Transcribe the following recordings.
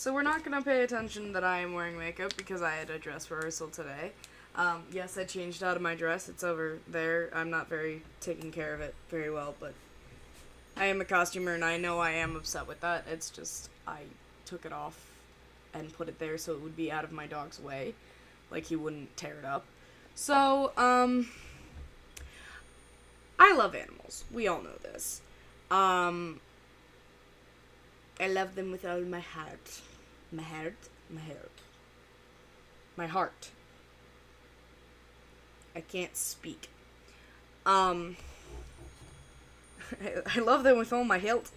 so we're not gonna pay attention that I am wearing makeup because I had a dress rehearsal today. Yes, I changed out of my dress. It's over there. I'm not very taking care of it very well, but I am a costumer and I know I am upset with that. It's just I took it off and put it there so it would be out of my dog's way, like he wouldn't tear it up. So, I love animals. We all know this. I love them with all my heart. My heart? My heart. My heart. I can't speak. I love them with all my heart.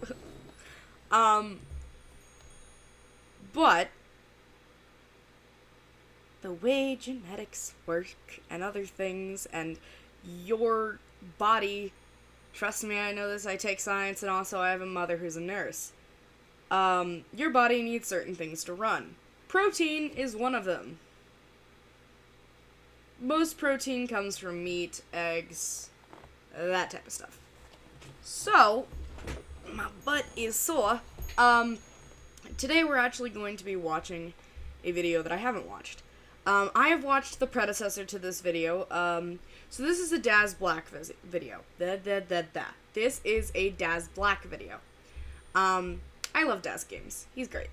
But the way genetics work and other things and your body, trust me, I know this, I take science, and also I have a mother who's a nurse. Your body needs certain things to run. Protein is one of them. Most protein comes from meat, eggs, that type of stuff. So, my butt is sore. Today we're actually going to be watching a video that I haven't watched. I have watched the predecessor to this video. So this is a Daz Black video. This is a Daz Black video. I love Daz games. He's great.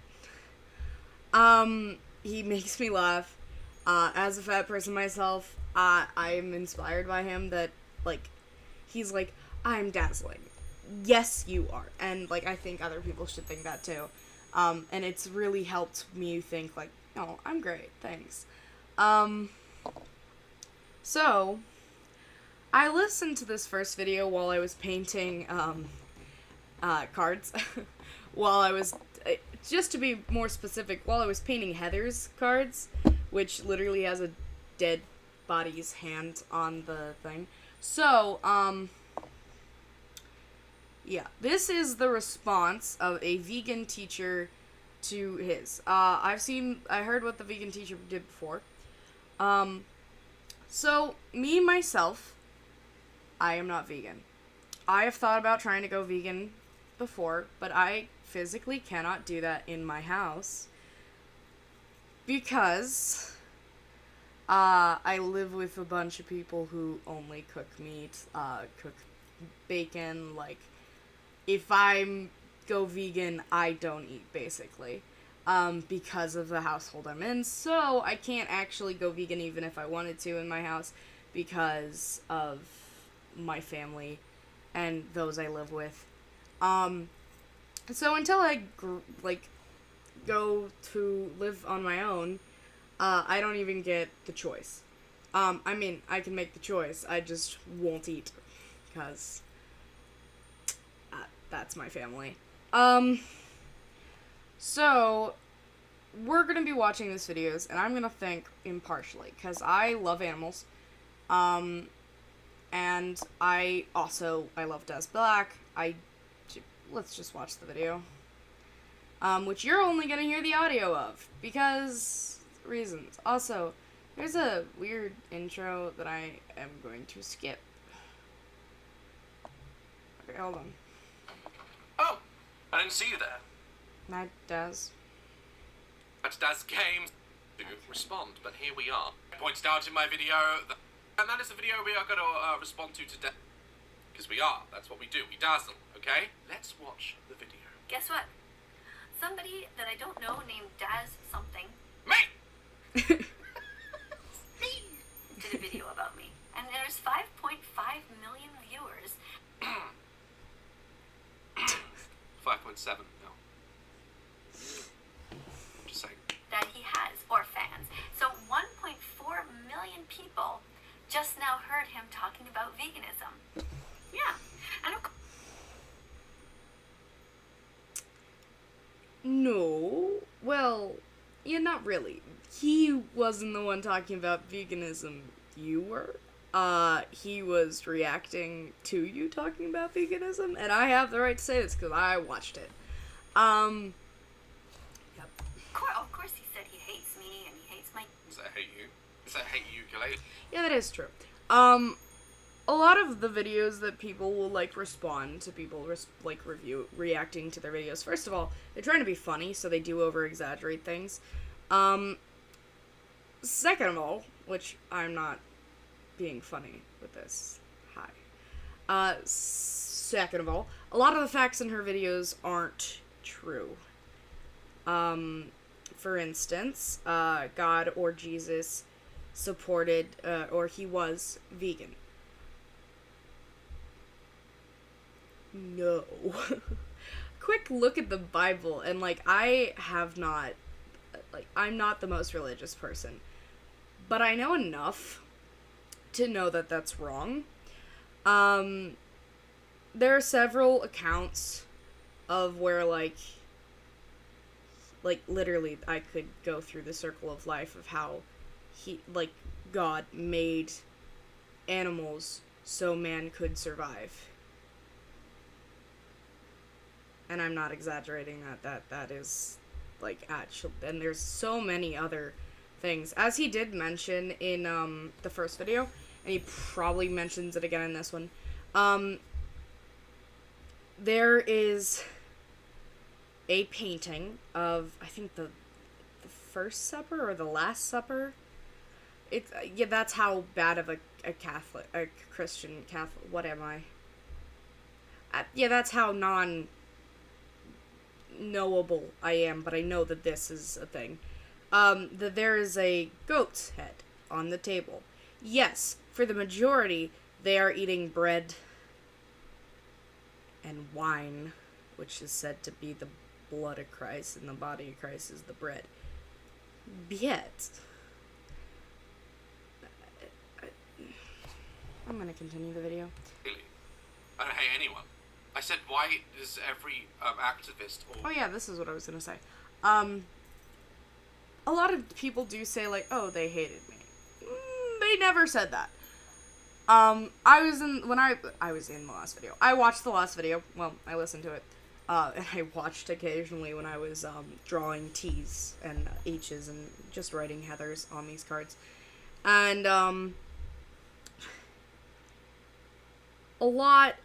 He makes me laugh. As a fat person myself, I'm inspired by him that, like, he's like, I'm dazzling. Yes, you are. And, like, I think other people should think that, too. And it's really helped me think, like, oh, I'm great, thanks. So, I listened to this first video while I was painting, cards. While I was, just to be more specific, while I was painting Heather's cards, which literally has a dead body's hand on the thing. So, yeah, this is the response of a vegan teacher to his. I heard what the vegan teacher did before. So, me, myself, I am not vegan. I have thought about trying to go vegan before, but I physically cannot do that in my house because I live with a bunch of people who only cook meat, cook bacon. Like, if I go vegan, I don't eat, basically, because of the household I'm in. So I can't actually go vegan even if I wanted to in my house because of my family and those I live with. So until I, go to live on my own, I don't even get the choice. I mean, I can make the choice, I just won't eat, because that's my family. So, we're gonna be watching these videos, and I'm gonna think impartially, because I love animals, and I love Daz Black. Let's just watch the video. Which you're only gonna hear the audio of, because reasons. Also, there's a weird intro that I am going to skip. Okay, hold on. Oh, I didn't see you there. Not Daz. That's Daz Games to respond, but here we are. I pointed out in my video, and that is the video we are going to respond to today. Because we are. That's what we do. We dazzle, okay? Let's watch the video. Guess what? Somebody that I don't know named Daz something Me! did a video about me. And there's 5.5 million viewers. 5.7, no. I'm just saying. That he has, or fans. So 1.4 million people just now heard him talking about veganism. Yeah. And of course, No. Well, yeah, not really. He wasn't the one talking about veganism. You were. He was reacting to you talking about veganism, and I have the right to say this because I watched it. Yep. of course he said he hates me and he hates my... Does that hate you? Does that hate you, ukulele? Yeah, that is true. a lot of the videos that people will, like, respond to people, reacting to their videos. First of all, they're trying to be funny, so they do over-exaggerate things. Second of all, which I'm not being funny with this. Hi. Second of all, a lot of the facts in her videos aren't true. For instance, God or Jesus supported, or he was vegan. No. Quick look at the Bible, and, like, I'm not the most religious person, but I know enough to know that that's wrong. There are several accounts of where, like, literally, I could go through the circle of life of how God made animals so man could survive. And I'm not exaggerating that is, like, actual, and there's so many other things. As he did mention in, the first video, and he probably mentions it again in this one, there is a painting of, I think, the First Supper or the Last Supper. It's, yeah, that's how bad of a Christian Catholic, what am I? Yeah, that's how knowable I am, but I know that this is a thing. That there is a goat's head on the table. Yes, for the majority, they are eating bread and wine, which is said to be the blood of Christ, and the body of Christ is the bread. Yet, I'm gonna continue the video. Really? I don't hate anyone. I said, why does every activist or... Oh yeah, this is what I was gonna say. A lot of people do say, like, oh, they hated me. They never said that. I was in the last video. I watched the last video. Well, I listened to it. And I watched occasionally when I was, drawing T's and H's and just writing Heathers on these cards. And, a lot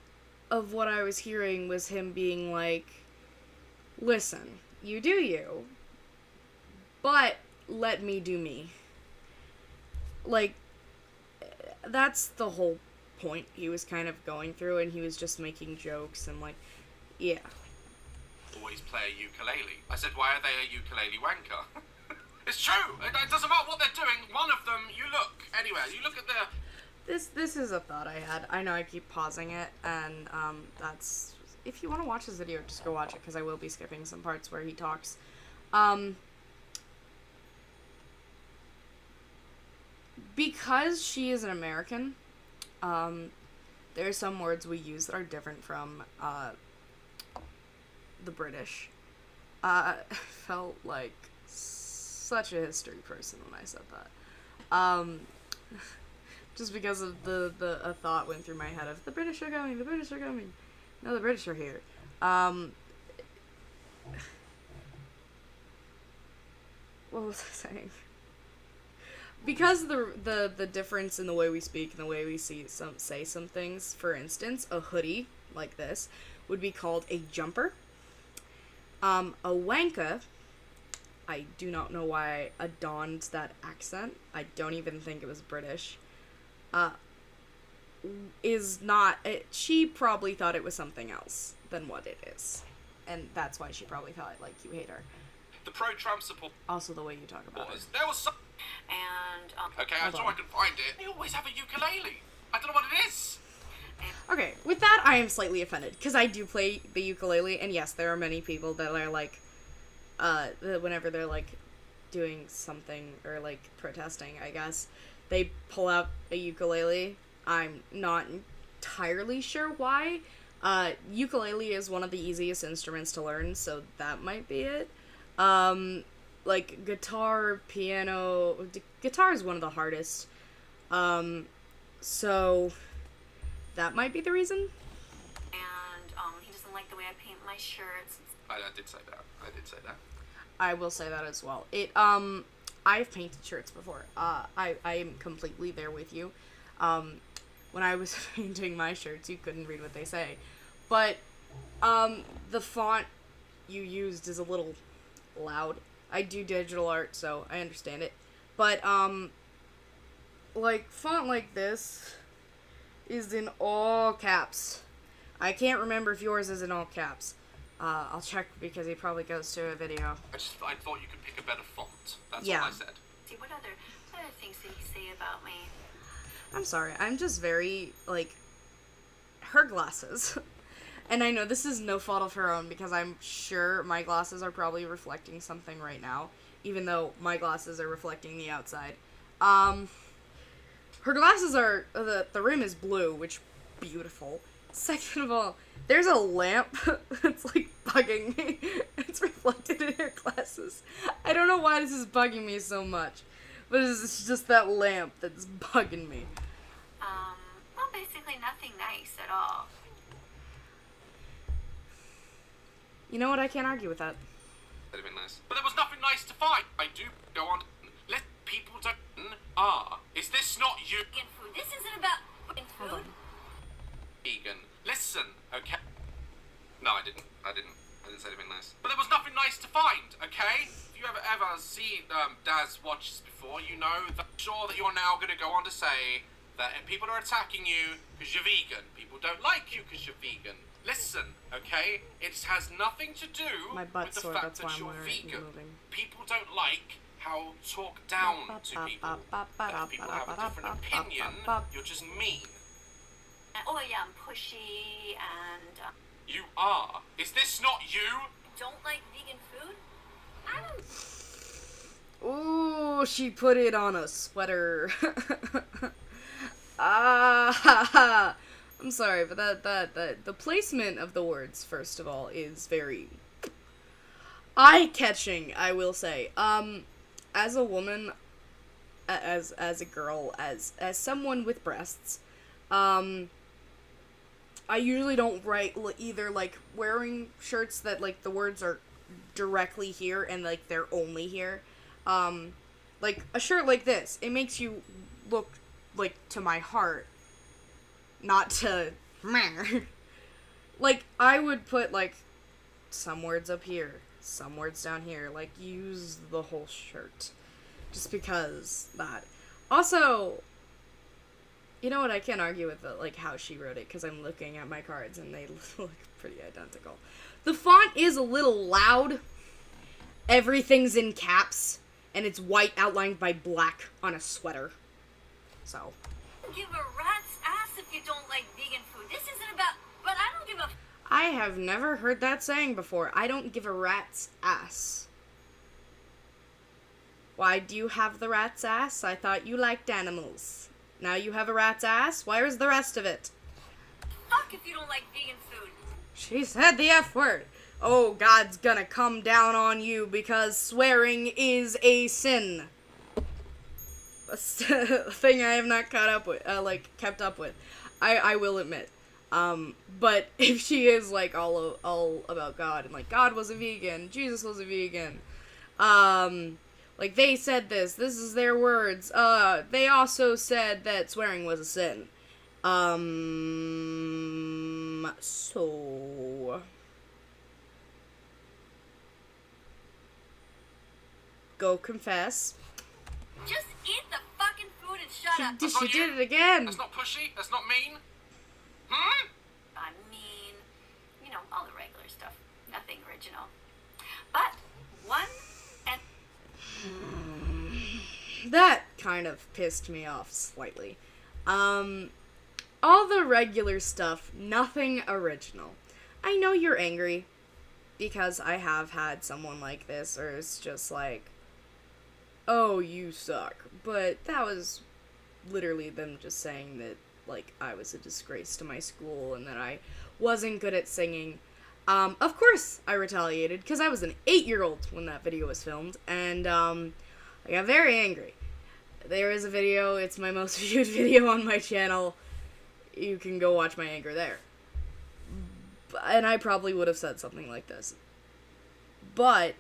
of what I was hearing was him being like, listen, you do you, but let me do me. Like, that's the whole point he was kind of going through, and he was just making jokes and, like, yeah. Always play a ukulele. I said, why are they a ukulele wanker? It's true! It doesn't matter what they're doing, one of them, you look, anyway, you look at their... This is a thought I had. I know I keep pausing it, and, that's... If you want to watch this video, just go watch it, because I will be skipping some parts where he talks. Because she is an American, there are some words we use that are different from, the British. I felt like such a history person when I said that. Just because of a thought went through my head of, the British are coming, the British are coming. No, the British are here. What was I saying? Because the difference in the way we speak and the way we say some things, for instance, a hoodie, like this, would be called a jumper. A wanka, I do not know why I adorned that accent. I don't even think it was British. Is not, she probably thought it was something else than what it is. And that's why she probably thought, like, you hate her. The pro-Trump support... Also the way you talk about it. There was some... And, Okay, I saw I could find it. They always have a ukulele. I don't know what it is. Okay, with that, I am slightly offended, because I do play the ukulele, and yes, there are many people that are, like, whenever they're, like, doing something, or, like, protesting, I guess, they pull out a ukulele. I'm not entirely sure why. Ukulele is one of the easiest instruments to learn, so that might be it. Like, guitar, piano... Guitar is one of the hardest. So... that might be the reason. And, he doesn't like the way I paint my shirts. I did say that. I will say that as well. I've painted shirts before. I am completely there with you. when I was painting my shirts, you couldn't read what they say. But, the font you used is a little loud. I do digital art, so I understand it. But, like, font like this is in all caps. I can't remember if yours is in all caps. I'll check because he probably goes to a video. I thought you could pick a better font. That's Yeah. all I said. See, what other things did he say about me? I'm sorry, I'm just very, like, her glasses. And I know this is no fault of her own because I'm sure my glasses are probably reflecting something right now, even though my glasses are reflecting the outside. Her glasses are, the rim is blue, which, beautiful. Second of all, there's a lamp that's, like, bugging me. It's reflected in her glasses. I don't know why this is bugging me so much, but it's just that lamp that's bugging me. Well, basically nothing nice at all. You know what? I can't argue with that. That'd have been nice. But there was nothing nice to find. I do go on. Let people don't. Is this not you? Vegan food. This isn't about vegan Hold food. on. Vegan. Listen, okay? No, I didn't say anything nice. But there was nothing nice to find, okay? If you ever seen Daz watches before, you know that I'm sure that you're now going to go on to say that if people are attacking you because you're vegan, people don't like you because you're vegan. Listen, okay? It has nothing to do My butt's with the sore, fact that's why that I'm you're wearing it and vegan. moving. People don't like how you talk down to people. If people have a different opinion, you're just mean. Oh yeah, I'm pushy and You are. Is this not you? don't like vegan food. I don't. Ooh, she put it on a sweater. Ah, I'm sorry, but that the placement of the words, first of all, is very eye-catching, I will say. As a woman, as a girl, as someone with breasts, I usually don't write either, like, wearing shirts that, like, the words are directly here and, like, they're only here. Like, a shirt like this, it makes you look, like, to my heart, not to like, I would put, like, some words up here, some words down here, like, use the whole shirt, just because that. Also, you know what, I can't argue with, like, how she wrote it, because I'm looking at my cards, and they look pretty identical. The font is a little loud. Everything's in caps, and it's white outlined by black on a sweater. So. Give a rat's ass if you don't like vegan food. This isn't about. But I don't give a. I have never heard that saying before. I don't give a rat's ass. Why do you have the rat's ass? I thought you liked animals. Now you have a rat's ass? Where's the rest of it? Fuck if you don't like vegan food. She said the F word. Oh, God's gonna come down on you because swearing is a sin. A thing I have not caught up with, kept up with. I will admit. But if she is, like, all about God, and, like, God was a vegan, Jesus was a vegan, like, they said this is their words, they also said that swearing was a sin. So... Go confess. Just eat the fucking food and shut up. She did it again. That's not pushy. That's not mean. I mean, you know, all the regular stuff. Nothing original. But one and That kind of pissed me off slightly. All the regular stuff, nothing original. I know you're angry because I have had someone like this, or it's just like, oh, you suck. But that was literally them just saying that, like, I was a disgrace to my school and that I wasn't good at singing. Of course I retaliated, because I was an 8-year-old when that video was filmed, and, I got very angry. There is a video, it's my most viewed video on my channel. You can go watch my anger there. And I probably would have said something like this. But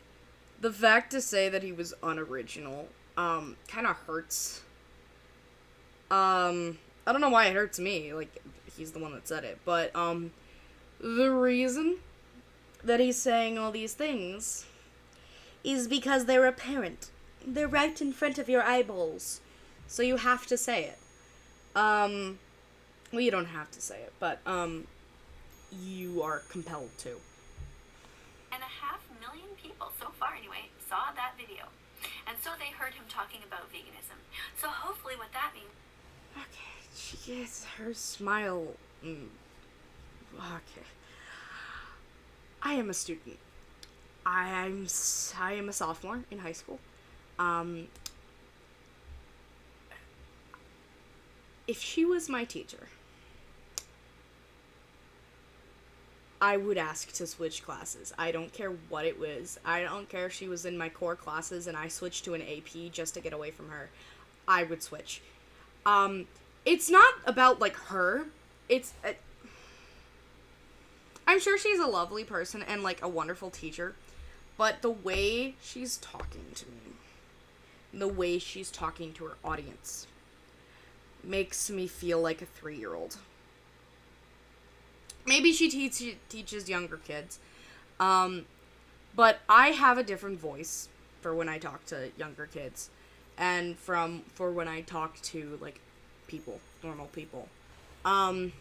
the fact to say that he was unoriginal, kind of hurts. I don't know why it hurts me. Like, he's the one that said it. But, the reason that he's saying all these things is because they're apparent. They're right in front of your eyeballs. So you have to say it. Well, you don't have to say it, but, you are compelled to. 1.5 million people, so far anyway, saw that video. And so they heard him talking about veganism. So hopefully what that means... Okay, she gets her smile. Okay. I am a student. I am a sophomore in high school. If she was my teacher, I would ask to switch classes. I don't care what it was. I don't care if she was in my core classes and I switched to an AP just to get away from her. I would switch. It's not about, like, her. It's... I'm sure she's a lovely person and, like, a wonderful teacher. But the way she's talking to me, the way she's talking to her audience, makes me feel like a 3-year-old. Maybe she teaches younger kids. But I have a different voice for when I talk to younger kids. And for when I talk to, like, people, normal people. I'm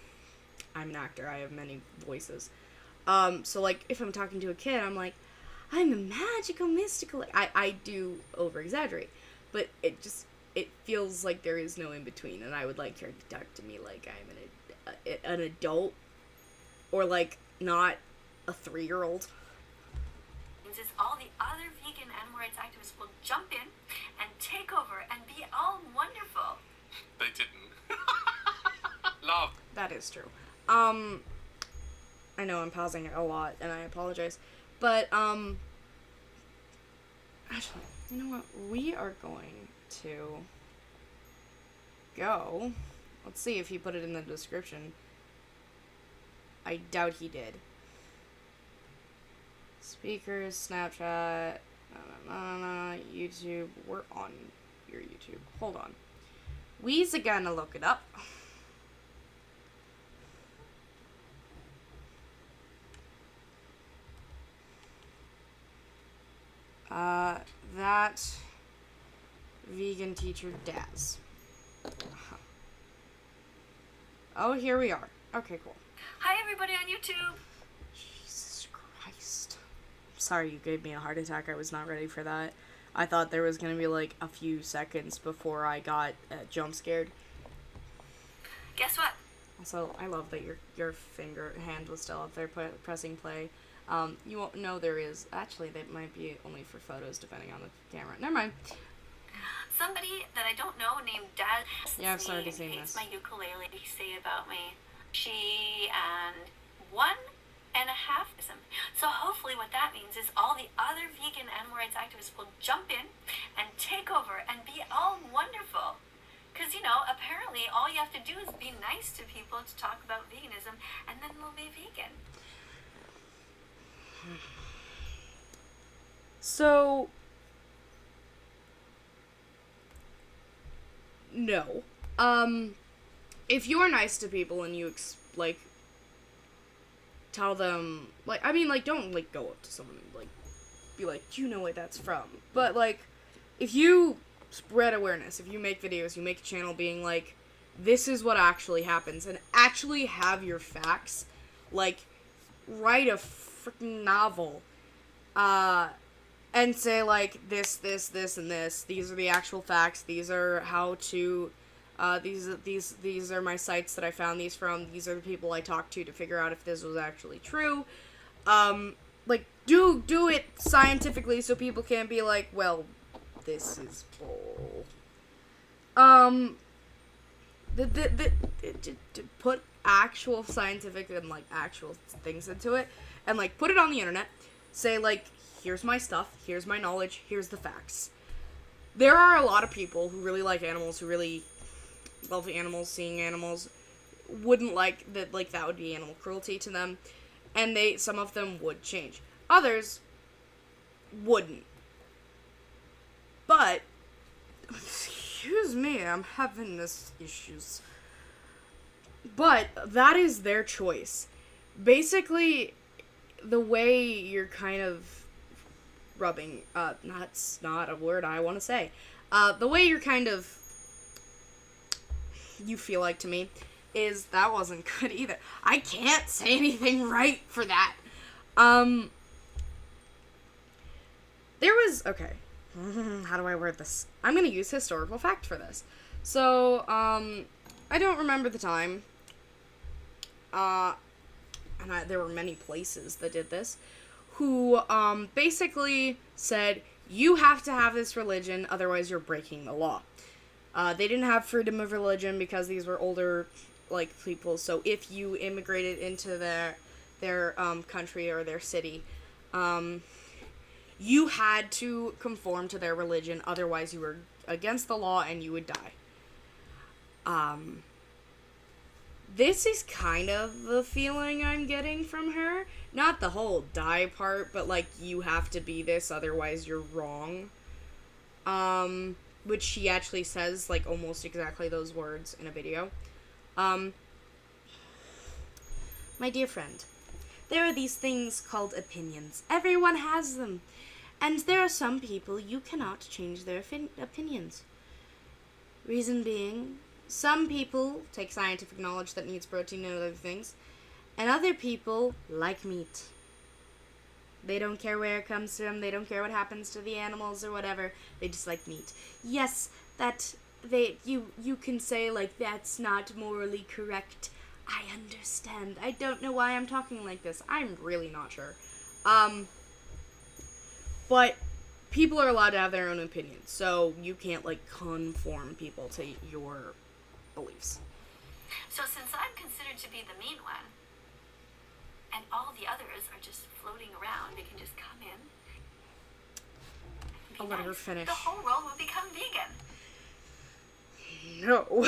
an actor. I have many voices. So, like, if I'm talking to a kid, I'm like, I'm a magical, mystical... I do over-exaggerate. But it feels like there is no in-between. And I would like her to talk to me like I'm an adult. Or, like, not a 3-year-old. ...is all the other vegan animal rights activists will jump in and take over and be all wonderful. They didn't. Love. That is true. I know I'm pausing a lot, and I apologize. But, actually, you know what? We are going to go. Let's see if he put it in the description. I doubt he did. Speakers, Snapchat, YouTube. We're on your YouTube. Hold on. We's gonna look it up. That vegan teacher Daz. Oh, here we are. Okay, cool. Hi, everybody on YouTube. Jesus Christ. Sorry you gave me a heart attack. I was not ready for that. I thought there was gonna be, like, a few seconds before I got jump scared. Guess what? Also, I love that your hand was still up there pressing play. You won't know there is. Actually, that might be only for photos, depending on the camera. Never mind. Somebody that I don't know named Dad. Yeah, I've already seen hates this. my ukulele say about me. She and 1.5. So hopefully what that means is all the other vegan animal rights activists will jump in and take over and be all wonderful. Because, you know, apparently all you have to do is be nice to people to talk about veganism, and then they'll be vegan. So, no. If you're nice to people and you, tell them, don't, go up to someone and, be like, do you know where that's from? But, if you spread awareness, if you make videos, you make a channel being like, this is what actually happens, and actually have your facts, write a freaking novel, and say, this, and this, these are the actual facts, these are how to, these are my sites that I found these from, these are the people I talked to figure out if this was actually true, do it scientifically so people can't be like, well, this is bull. Put actual scientific and, actual things into it, and, put it on the internet, say, here's my stuff, here's my knowledge, here's the facts. There are a lot of people who really like animals, who really love animals, seeing animals, wouldn't like that, that would be animal cruelty to them, and some of them would change. Others wouldn't. But, excuse me, I'm having this issues. But that is their choice. Basically, the way you're kind of rubbing, that's not a word I want to say. The way you're kind of, you feel like to me, is that wasn't good either. I can't say anything right for that. There was, okay, how do I word this? I'm gonna use historical fact for this. So, I don't remember the time, there were many places that did this, who, basically said, you have to have this religion, otherwise you're breaking the law. They didn't have freedom of religion because these were older, like, people, so if you immigrated into their country or their city, you had to conform to their religion, otherwise you were against the law and you would die. This is kind of the feeling I'm getting from her. Not the whole die part, but, like, you have to be this, otherwise you're wrong. Which she actually says, like, almost exactly those words in a video. My dear friend, there are these things called opinions. Everyone has them. And there are some people you cannot change their opinions. Reason being, some people take scientific knowledge that needs protein and other things, and other people like meat. They don't care where it comes from, they don't care what happens to the animals or whatever, they just like meat. Yes, you can say, like, that's not morally correct. I understand. I don't know why I'm talking like this. I'm really not sure. But people are allowed to have their own opinions, so you can't, like, conform people to your beliefs. So since I'm considered to be the mean one, and all the others are just floating around, they can just come in. I'll let her finish. The whole world will become vegan. No.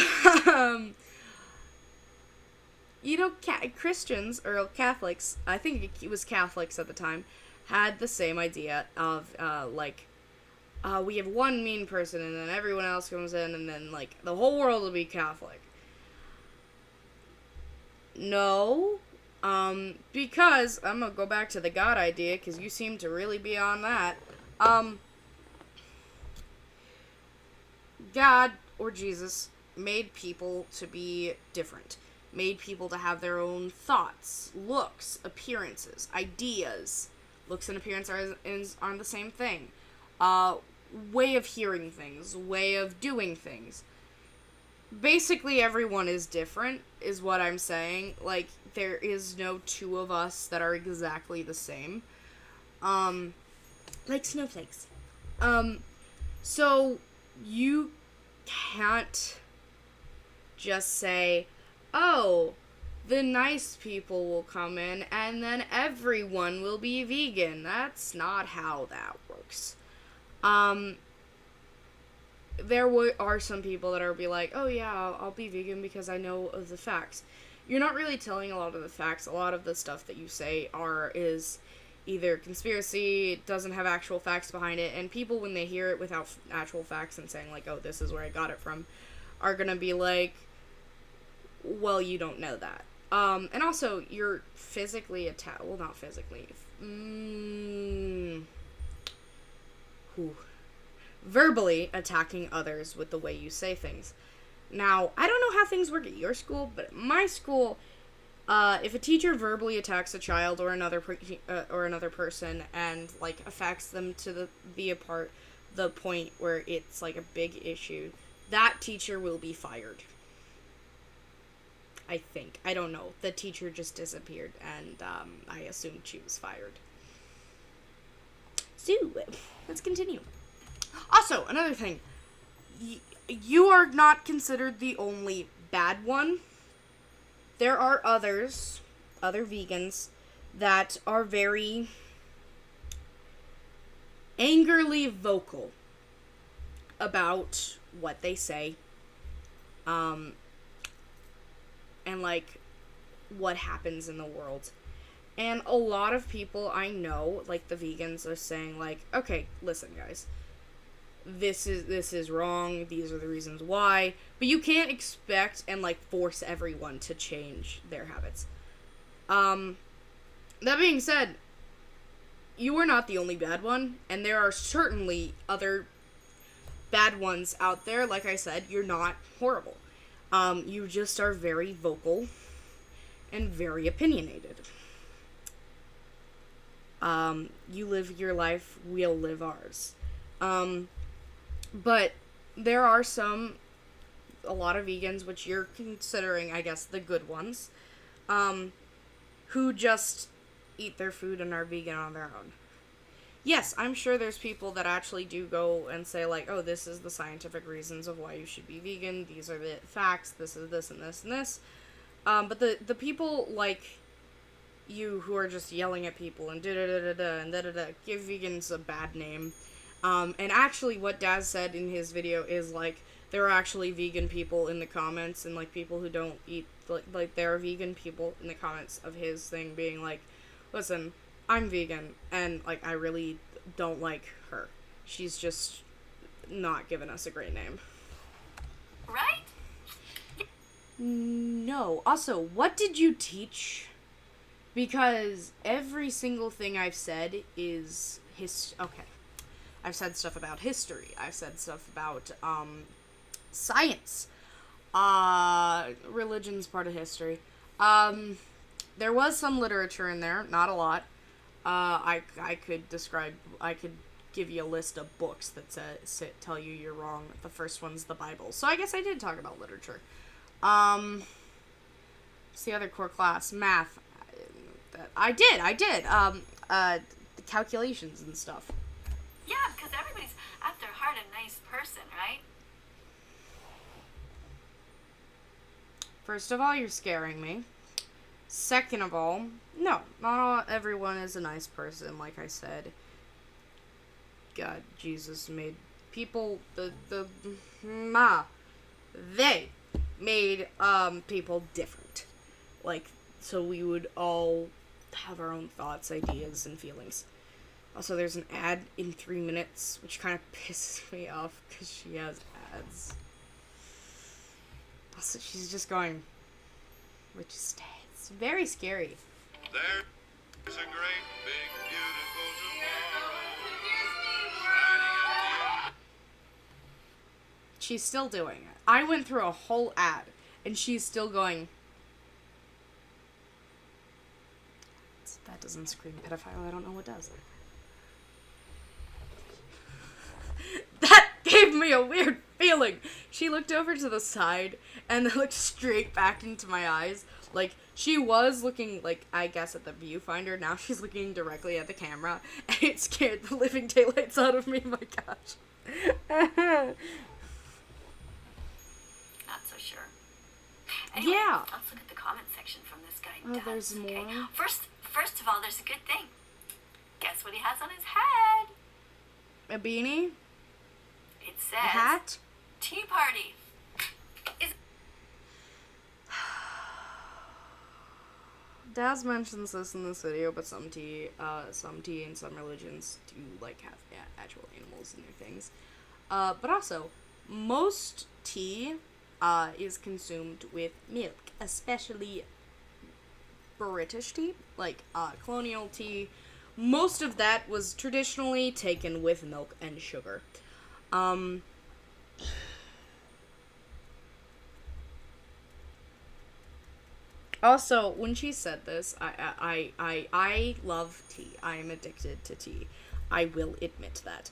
You know, Christians, or Catholics, I think it was Catholics at the time, had the same idea of, we have one mean person, and then everyone else comes in, and then, like, the whole world will be Catholic. No, because, I'm gonna go back to the God idea, because you seem to really be on that. God, or Jesus, made people to be different. Made people to have their own thoughts, looks, appearances, ideas. Looks and appearance aren't the same thing. Way of hearing things, way of doing things. Basically, everyone is different, is what I'm saying. Like, there is no two of us that are exactly the same. Like snowflakes. So, you can't just say, oh, the nice people will come in, and then everyone will be vegan. That's not how that works. There are some people that are be like, oh yeah, I'll be vegan because I know of the facts. You're not really telling a lot of the facts. A lot of the stuff that you say is either conspiracy, it doesn't have actual facts behind it, and people, when they hear it without actual facts and saying, like, oh, this is where I got it from, are gonna be like, well, you don't know that. And also, you're physically well, not physically. Verbally attacking others with the way you say things. Now, I don't know how things work at your school, but at my school, if a teacher verbally attacks a child or another person and, like, affects them to the point where it's, like, a big issue, that teacher will be fired. I think. I don't know. The teacher just disappeared, and I assumed she was fired. So, let's continue. Also, another thing. You are not considered the only bad one. There are other vegans, that are very angrily vocal about what they say. And, like, what happens in the world. And a lot of people I know, like the vegans, are saying, like, okay, listen, guys. this is wrong, these are the reasons why, but you can't expect and, like, force everyone to change their habits. That being said, you are not the only bad one, and there are certainly other bad ones out there. Like I said, you're not horrible. You just are very vocal and very opinionated. You live your life, we'll live ours. But there are a lot of vegans, which you're considering, I guess, the good ones, who just eat their food and are vegan on their own. Yes, I'm sure there's people that actually do go and say, like, oh, this is the scientific reasons of why you should be vegan, these are the facts, this is this and this and this. But the people like you who are just yelling at people and da-da-da-da-da and da-da-da give vegans a bad name. And actually what Daz said in his video is, like, there are actually vegan people in the comments, and, like, people who don't eat, like there are vegan people in the comments of his thing being like, listen, I'm vegan, and, like, I really don't like her. She's just not giving us a great name. Right? No. Also, what did you teach? Because every single thing I've said is okay. I've said stuff about history. I've said stuff about, science. Religion's part of history. There was some literature in there, not a lot. I could give you a list of books that tell you you're wrong. The first one's the Bible. So I guess I did talk about literature. What's the other core class? Math. I did. The calculations and stuff. Yeah, because everybody's at their heart a nice person, right? First of all, you're scaring me. Second of all, no, not everyone is a nice person, like I said. God, Jesus made people, they made, people different. Like, so we would all have our own thoughts, ideas, and feelings. Also, there's an ad in 3 minutes, which kind of pisses me off, because she has ads. Also, she's just going, which is it's very scary. There's a great big beautiful tomorrow. She's still doing it. I went through a whole ad, and she's still going. That doesn't scream pedophile. I don't know what does. That gave me a weird feeling. She looked over to the side and then looked straight back into my eyes. Like, she was looking, like, I guess at the viewfinder. Now she's looking directly at the camera. And it scared the living daylights out of me. My gosh. Not so sure. Anyway, Yeah. Let's look at the comment section from this guy. Oh, there's more? Okay. First of all, there's a good thing. Guess what he has on his head? A beanie? It A says hat? Tea Party. Daz mentions this in this video, but some tea and some religions do, like, have actual animals in their things. But also, most tea, is consumed with milk, especially British tea, like, colonial tea. Most of that was traditionally taken with milk and sugar. Also, when she said this, I love tea. I am addicted to tea. I will admit that.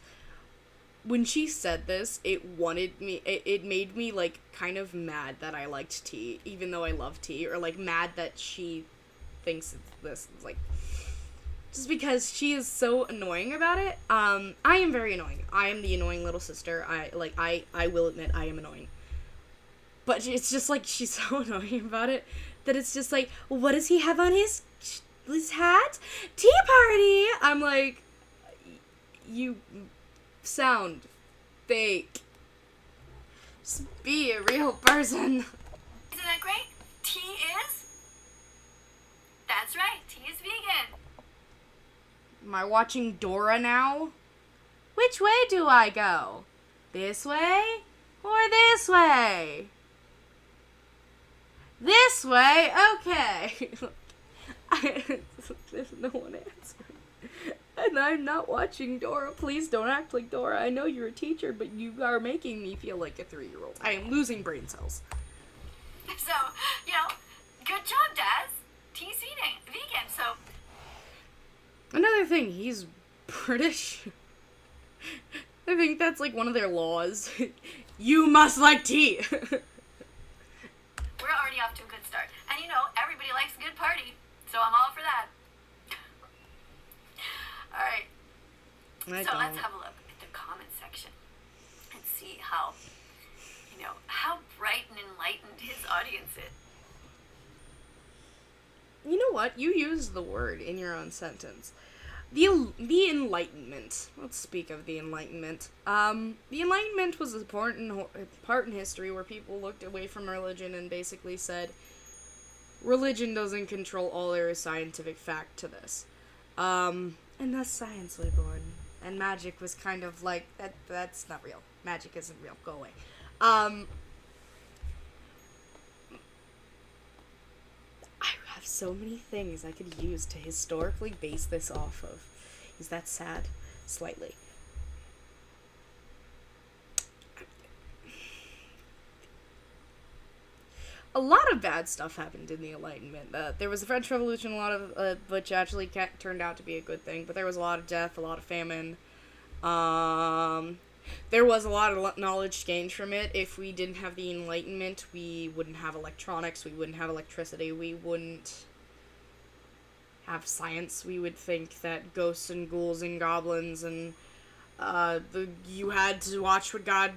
When she said this, it made me, like, kind of mad that I liked tea, even though I love tea, or, like, mad that she thinks this is, like, just because she is so annoying about it. I am very annoying. I am the annoying little sister. I will admit I am annoying. But it's just, like, she's so annoying about it that it's just like, what does he have on his hat? Tea party! I'm like, you sound fake. Just be a real person. Isn't that great? Tea is? That's right, tea is vegan. Am I watching Dora now? Which way do I go? This way or this way? This way? Okay. There's no one answering. And I'm not watching Dora. Please don't act like Dora. I know you're a teacher, but you are making me feel like a 3-year-old. I am losing brain cells. So, good job, Daz. He's eating vegan, so Another thing, he's British. I think that's like one of their laws. You must like tea. we're already off to a good start. And everybody likes a good party, so I'm all for that. All right. So let's have a look at the comment section and see how bright and enlightened his audience is. You know what? You used the word in your own sentence. The Enlightenment. Let's speak of the Enlightenment. The Enlightenment was a part in history where people looked away from religion and basically said, religion doesn't control all, there is scientific fact to this. And thus science was born. And magic was kind of like, that's not real. Magic isn't real. Go away. I have so many things I could use to historically base this off of. Is that sad? Slightly. A lot of bad stuff happened in the Enlightenment. There was the French Revolution, a lot of which actually turned out to be a good thing, but there was a lot of death, a lot of famine. There was a lot of knowledge gained from it. If we didn't have the Enlightenment, we wouldn't have electronics, we wouldn't have electricity, we wouldn't have science. We would think that ghosts and ghouls and goblins and you had to watch what God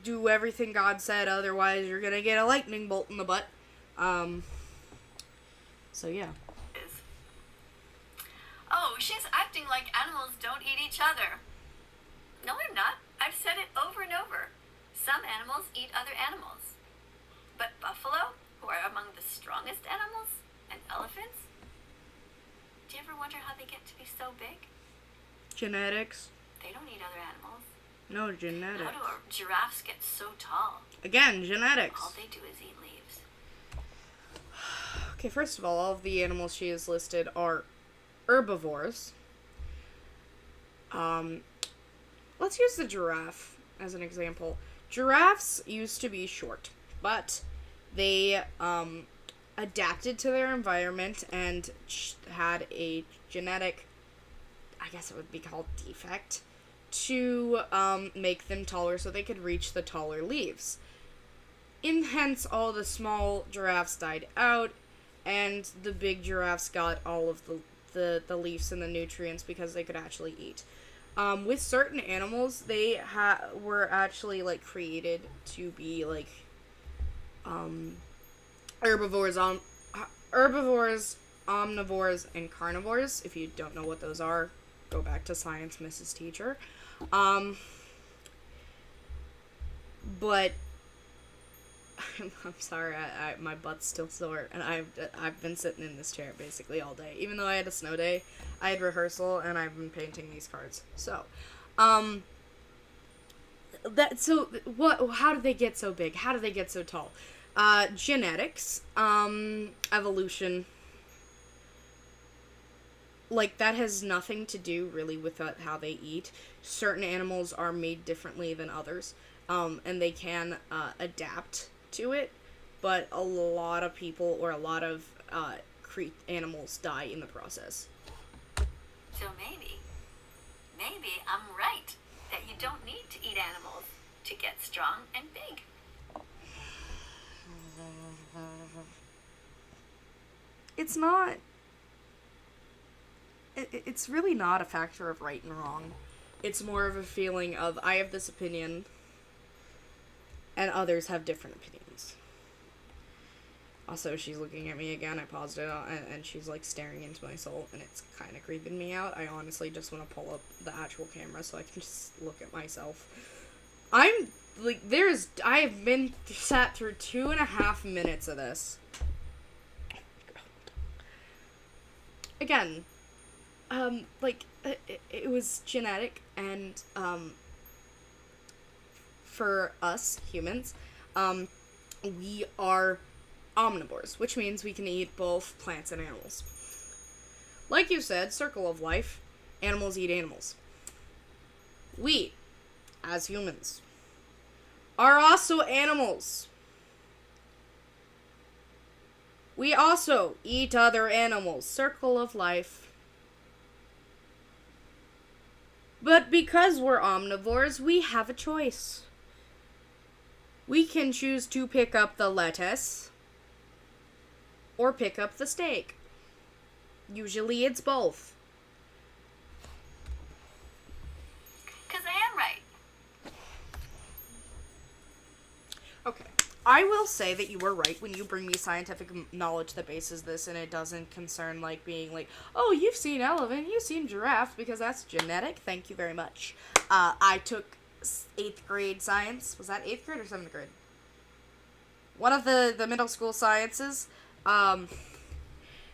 do, everything God said, otherwise you're gonna get a lightning bolt in the butt. So yeah. Oh, she's acting like animals don't eat each other. No, I'm not. I've said it over and over. Some animals eat other animals. But buffalo, who are among the strongest animals, and elephants, do you ever wonder how they get to be so big? Genetics. They don't eat other animals. No, genetics. How do giraffes get so tall? Again, genetics. All they do is eat leaves. Okay, first of all of the animals she has listed are herbivores. Let's use the giraffe as an example. Giraffes used to be short, but they adapted to their environment and had a genetic, I guess it would be called defect, to make them taller so they could reach the taller leaves. Hence, all the small giraffes died out, and the big giraffes got all of the leaves and the nutrients because they could actually eat. With certain animals, they were actually, created to be, herbivores, omnivores, and carnivores. If you don't know what those are, go back to science, Mrs. Teacher. But I'm sorry, my butt's still sore, and I've been sitting in this chair basically all day. Even though I had a snow day, I had rehearsal, and I've been painting these cards. So, how do they get so big? How do they get so tall? Genetics, evolution. That has nothing to do really with how they eat. Certain animals are made differently than others, and they can adapt to it, but a lot of people or a lot of animals die in the process. So maybe I'm right, that you don't need to eat animals to get strong and big. It's not... It's really not a factor of right and wrong. It's more of a feeling of, I have this opinion, and others have different opinions. Also, she's looking at me again. I paused it, and she's, staring into my soul, and it's kind of creeping me out. I honestly just want to pull up the actual camera so I can just look at myself. I have been sat through 2.5 minutes of this. Again, it was genetic, and, for us humans, we are omnivores, which means we can eat both plants and animals. Like you said, circle of life, animals eat animals. We, as humans, are also animals. We also eat other animals, circle of life. But because we're omnivores, we have a choice. We can choose to pick up the lettuce or pick up the steak. Usually it's both. Because I am right. Okay. I will say that you were right when you bring me scientific knowledge that bases this, and it doesn't concern, like, being like, oh, you've seen elephant, you've seen giraffe, because that's genetic. Thank you very much. I took 8th grade science. Was that 8th grade or 7th grade? One of the middle school sciences. And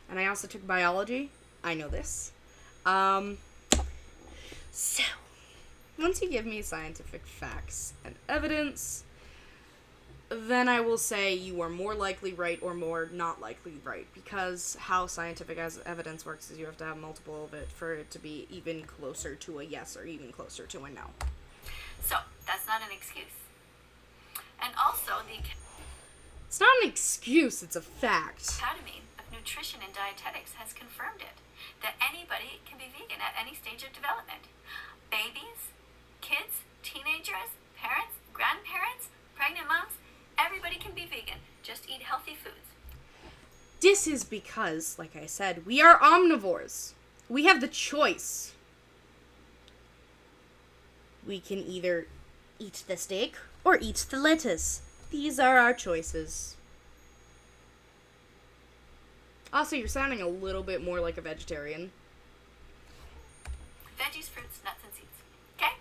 I also took biology. I know this. So, once you give me scientific facts and evidence, then I will say you are more likely right or more not likely right, because how scientific evidence works is you have to have multiple of it for it to be even closer to a yes or even closer to a no. So, that's not an excuse. And also, the It's not an excuse, it's a fact. Academy of Nutrition and Dietetics has confirmed it, that anybody can be vegan at any stage of development. Babies, kids, teenagers, parents, grandparents, pregnant moms, everybody can be vegan. Just eat healthy foods. This is because, like I said, we are omnivores. We have the choice. We can either eat the steak or eat the lettuce. These are our choices. Also, you're sounding a little bit more like a vegetarian. Veggies, fruits, nuts, and seeds. Okay?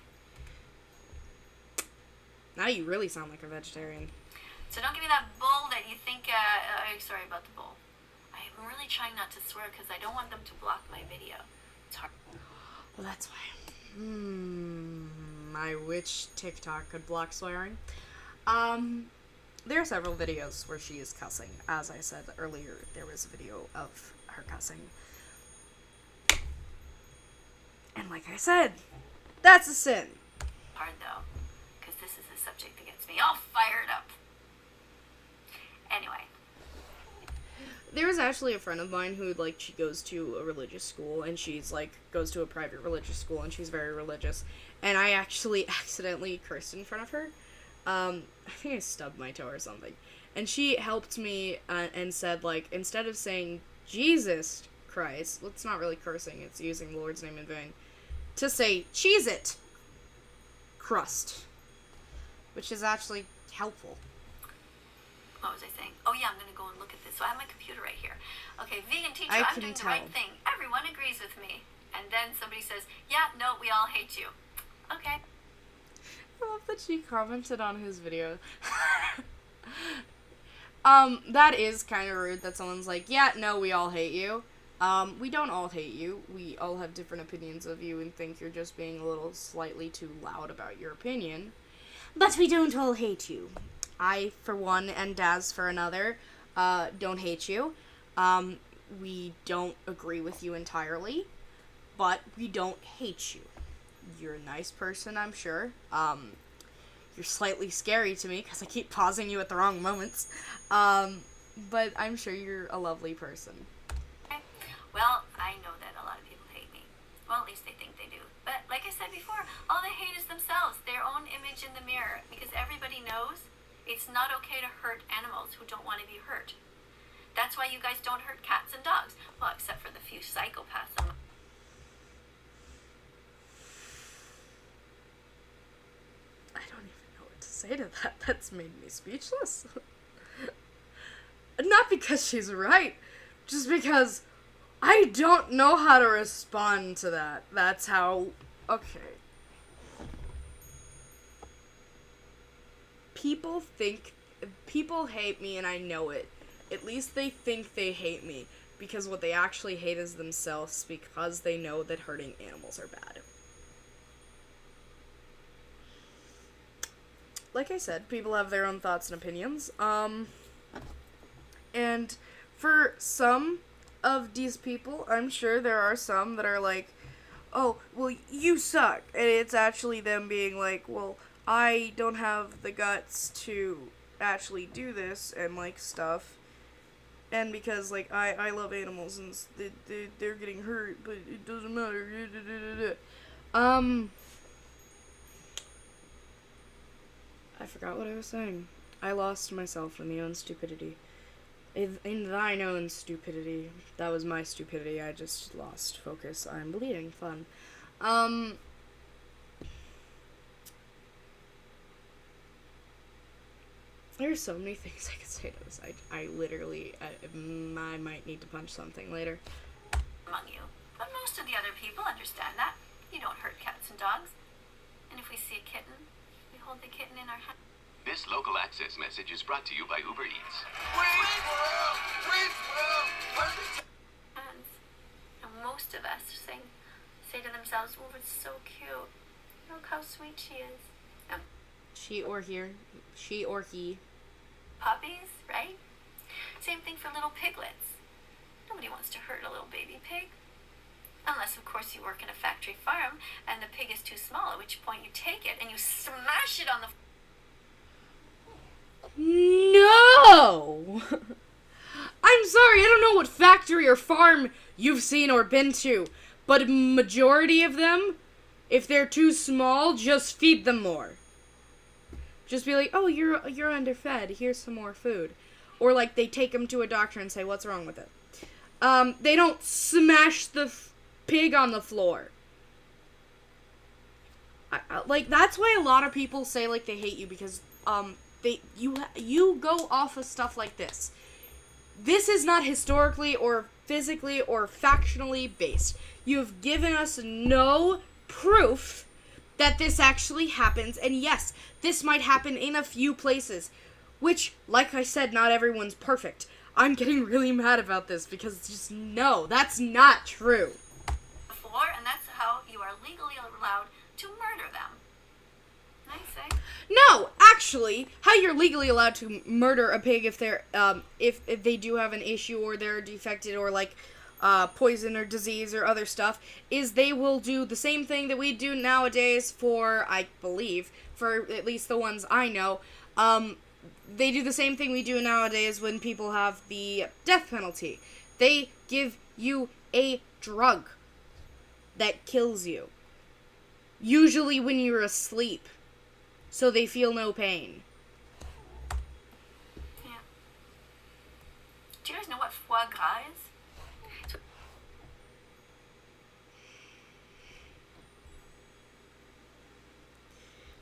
Now you really sound like a vegetarian. So don't give me that bull that you think, sorry about the bull. I'm really trying not to swear because I don't want them to block my video. It's hard. Well, that's why. I wish TikTok could block swearing. There are several videos where she is cussing. As I said earlier, there was a video of her cussing. And like I said, that's a sin. Hard though, because this is a subject that gets me all fired up. Anyway. There was actually a friend of mine who, like, she goes to a religious school, and she's, like, goes to a private religious school, and she's very religious. And I actually accidentally cursed in front of her. I think I stubbed my toe or something. And she helped me and said, like, instead of saying Jesus Christ, well, it's not really cursing, it's using the Lord's name in vain, to say Cheez-It crust, which is actually helpful. What was I saying? Oh yeah, I'm gonna go and look at this. So I have my computer right here. Okay, vegan teacher, I I'm can doing tell. the right thing. Everyone agrees with me. And then somebody says, yeah, no, we all hate you. Okay. I love that she commented on his video. That is kind of rude that someone's like, yeah, no, we all hate you. We don't all hate you. We all have different opinions of you and think you're just being a little slightly too loud about your opinion. But we don't all hate you. I, for one, and Daz, for another, don't hate you. We don't agree with you entirely, but we don't hate you. You're a nice person, I'm sure. You're slightly scary to me because I keep pausing you at the wrong moments. But I'm sure you're a lovely person. Okay. Well, I know that a lot of people hate me. Well, at least they think they do. But like I said before, all they hate is themselves, their own image in the mirror. Because everybody knows it's not okay to hurt animals who don't want to be hurt. That's why you guys don't hurt cats and dogs. Well, except for the few psychopaths. I don't even know what to say to that. That's made me speechless. Not because she's right, just because I don't know how to respond to that. That's how... Okay. People hate me and I know it. At least they think they hate me, because what they actually hate is themselves, because they know that hurting animals are bad. like I said, people have their own thoughts and opinions. And for some of these people, I'm sure there are some that are like, oh, well, you suck. And it's actually them being like, well, I don't have the guts to actually do this and, like, stuff. And because, like, I love animals and they're getting hurt, but it doesn't matter. I forgot what I was saying. I lost myself in the own stupidity. In thine own stupidity. That was my stupidity. I just lost focus. I'm bleeding. Fun. There's so many things I could say to this. I literally, I might need to punch something later. Among you. But most of the other people understand that. You don't hurt cats and dogs. And if we see a kitten, we hold the kitten in our hand. This local access message is brought to you by Uber Eats. And most of us say to themselves, oh, it's so cute. Look how sweet she is. And She or he. puppies, right? Same thing for little piglets. Nobody wants to hurt a little baby pig. Unless, of course, you work in a factory farm and the pig is too small, at which point you take it and you smash it on the No! I'm sorry, I don't know what factory or farm you've seen or been to, but a majority of them, if they're too small, just feed them more. Just be like, oh, you're underfed, here's some more food. Or, like, they take them to a doctor and say, what's wrong with it? They don't smash the pig on the floor. Like, that's why a lot of people say, like, they hate you, because, you go off of stuff like this. This is not historically or physically or factually based. You have given us no proof that this actually happens, and yes, this might happen in a few places, which, like I said, not everyone's perfect. I'm getting really mad about this because it's just, no, that's not true. floor, and that's how you are legally allowed to murder them. Nice, eh? No, actually, how you're legally allowed to murder a pig if they're, if they do have an issue or they're defected or, like, poison or disease or other stuff, is they will do the same thing that we do nowadays for, I believe, for at least the ones I know, they do the same thing we do nowadays when people have the death penalty. They give you a drug that kills you. Usually when you're asleep. So they feel no pain. Yeah. Do you guys know what foie gras is?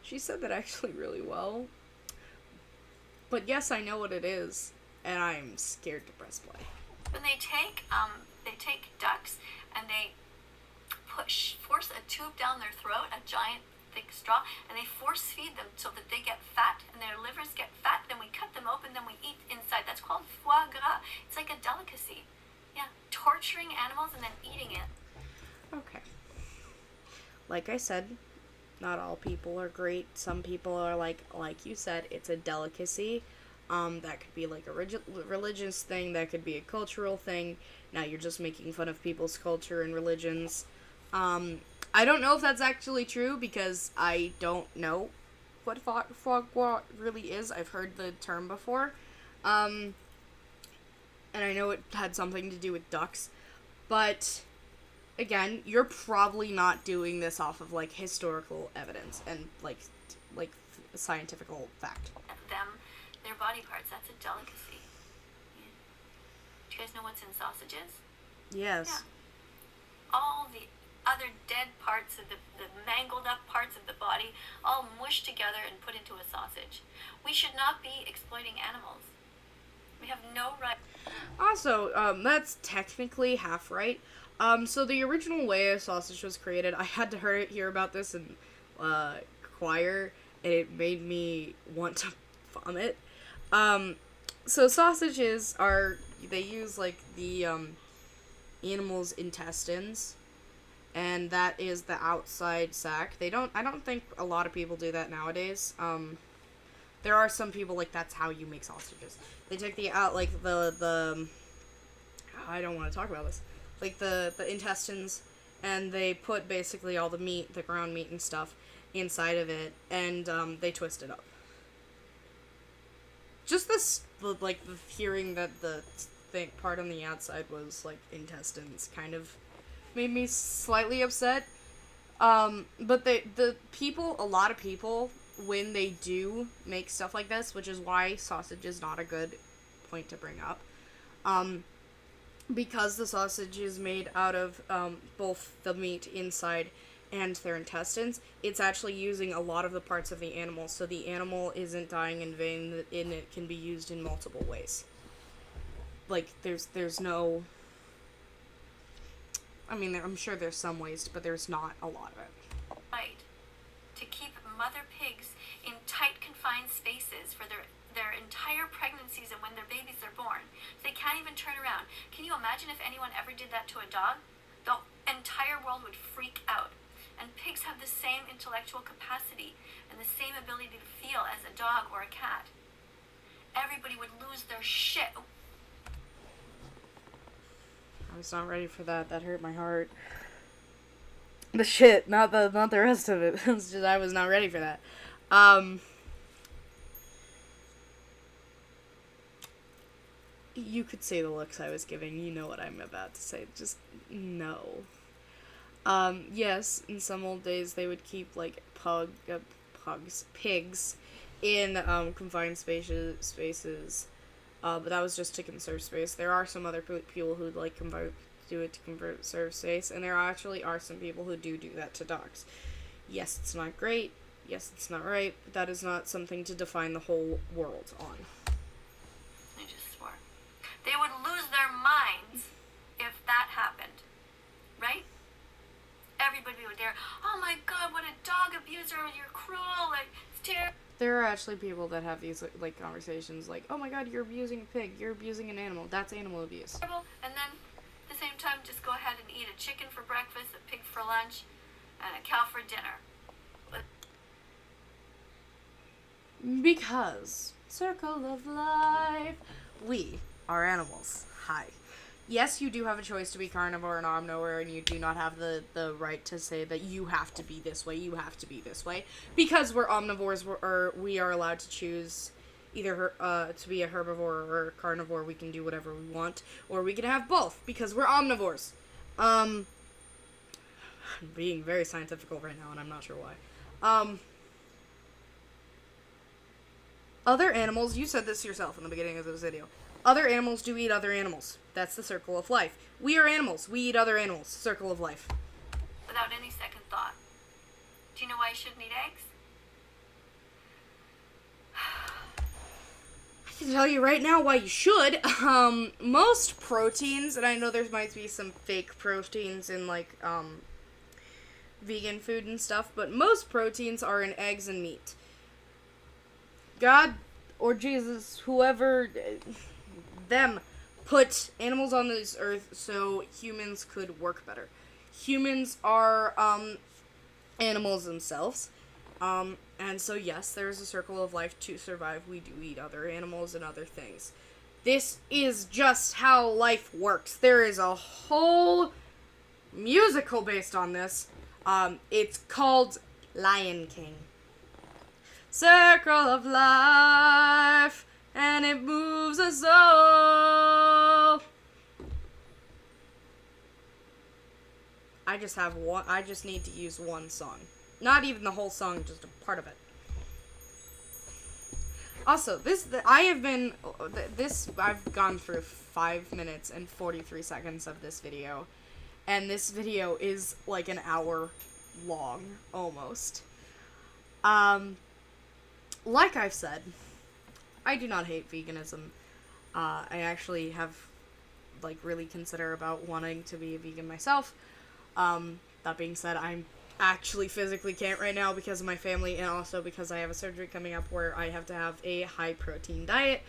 She said that actually really well. But yes, I know what it is, and I'm scared to press play. When they take ducks and they force a tube down their throat, a giant thick straw, and they force feed them so that they get fat and their livers get fat. Then we cut them open, then we eat inside. That's called foie gras. It's like a delicacy. Yeah, torturing animals and then eating it. Okay. Like I said, not all people are great. Some people are like you said, it's a delicacy. That could be like a religious thing. That could be a cultural thing. Now you're just making fun of people's culture and religions. I don't know if that's actually true because I don't know what foie gras really is. I've heard the term before. And I know it had something to do with ducks. But again, you're probably not doing this off of, like, historical evidence and, like scientific fact. Their body parts, that's a delicacy. Yeah. Do you guys know what's in sausages? Yes. Yeah. All the other dead parts of the mangled up parts of the body, all mushed together and put into a sausage. We should not be exploiting animals. We have no right. Also, that's technically half right. So the original way a sausage was created, I had to hear about this in choir, and it made me want to vomit. So sausages they use, like, the, animal's intestines, and that is the outside sac. I don't think a lot of people do that nowadays. there are some people, like, that's how you make sausages. They take the out, like, the I don't want to talk about this. Like, the intestines, and they put basically all the meat, the ground meat and stuff, inside of it, and, they twist it up. Just this, like, the hearing that the part on the outside was, like, intestines kind of made me slightly upset. But a lot of people, when they do make stuff like this, which is why sausage is not a good point to bring up, because the sausage is made out of, both the meat inside and their intestines, it's actually using a lot of the parts of the animal, so the animal isn't dying in vain, and it can be used in multiple ways. Like, there's no... I mean, I'm sure there's some ways, but there's not a lot of it. Right. To keep mother pigs in tight, confined spaces for their entire pregnancies and when their babies are born. They can't even turn around. Can you imagine if anyone ever did that to a dog? The entire world would freak out. And pigs have the same intellectual capacity and the same ability to feel as a dog or a cat. Everybody would lose their shit. I was not ready for that. That hurt my heart. The shit, not the rest of it. It's just I was not ready for that. You could see the looks I was giving. You know what I'm about to say. Just no. Yes, in some old days they would keep, like, pigs in, confined spaces, but that was just to conserve space. There are some other people who'd, like, do it to conserve space, and there actually are some people who do that to dogs. Yes, it's not great. Yes, it's not right, but that is not something to define the whole world on. I just swore. They would lose their minds if that happened. Right? Everybody would dare, oh my god, what a dog abuser, you're cruel, like, it's terrible. There are actually people that have these, like, conversations, like, oh my god, you're abusing a pig, you're abusing an animal, that's animal abuse. And then, at the same time, just go ahead and eat a chicken for breakfast, a pig for lunch, and a cow for dinner. Because, circle of life, we are animals. Hi. Yes, you do have a choice to be carnivore and omnivore, and you do not have the right to say that you have to be this way, you have to be this way. Because we're omnivores, we are allowed to choose either to be a herbivore or a carnivore. We can do whatever we want, or we can have both, because we're omnivores. I'm being very scientific right now, and I'm not sure why. Other animals, you said this yourself in the beginning of this video. Other animals do eat other animals. That's the circle of life. We are animals. We eat other animals. Circle of life. Without any second thought. Do you know why you shouldn't eat eggs? I can tell you right now why you should. Most proteins, and I know there might be some fake proteins in, like, vegan food and stuff, but most proteins are in eggs and meat. God or Jesus, whoever... them put animals on this earth so humans could work better. Humans are animals themselves, and so yes, there is a circle of life. To survive, we do eat other animals and other things. This is just how life works. There is a whole musical based on this. It's called Lion King. Circle of life, and it moves us all. I just need to use one song. Not even the whole song, just a part of it. Also, I've gone through 5 minutes and 43 seconds of this video. And this video is like an hour long, almost. Like I've said, I do not hate veganism. I actually have, like, really consider about wanting to be a vegan myself. That being said, I'm actually physically can't right now because of my family, and also because I have a surgery coming up where I have to have a high protein diet,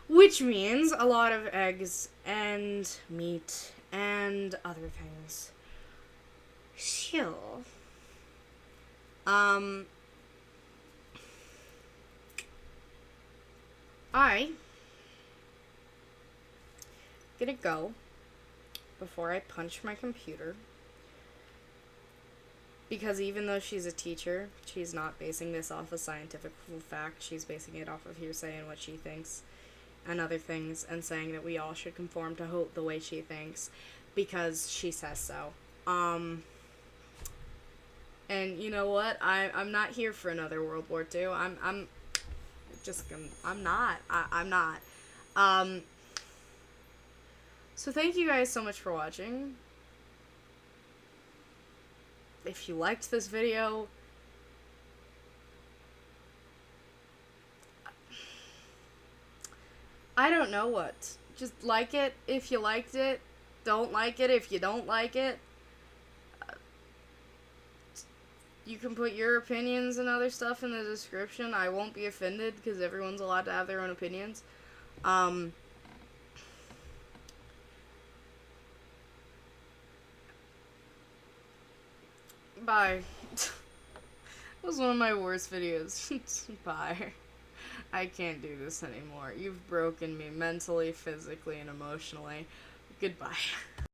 which means a lot of eggs and meat and other things. I gonna go before I punch my computer, because even though she's a teacher, she's not basing this off of scientific fact. She's basing it off of hearsay and what she thinks and other things, and saying that we all should conform to the way she thinks because she says so. And you know what? I'm not here for another World War II. I'm not. So thank you guys so much for watching. If you liked this video, I don't know what. Just like it if you liked it. Don't like it if you don't like it. You can put your opinions and other stuff in the description. I won't be offended because everyone's allowed to have their own opinions. Bye. That was one of my worst videos. Bye. I can't do this anymore. You've broken me mentally, physically, and emotionally. Goodbye.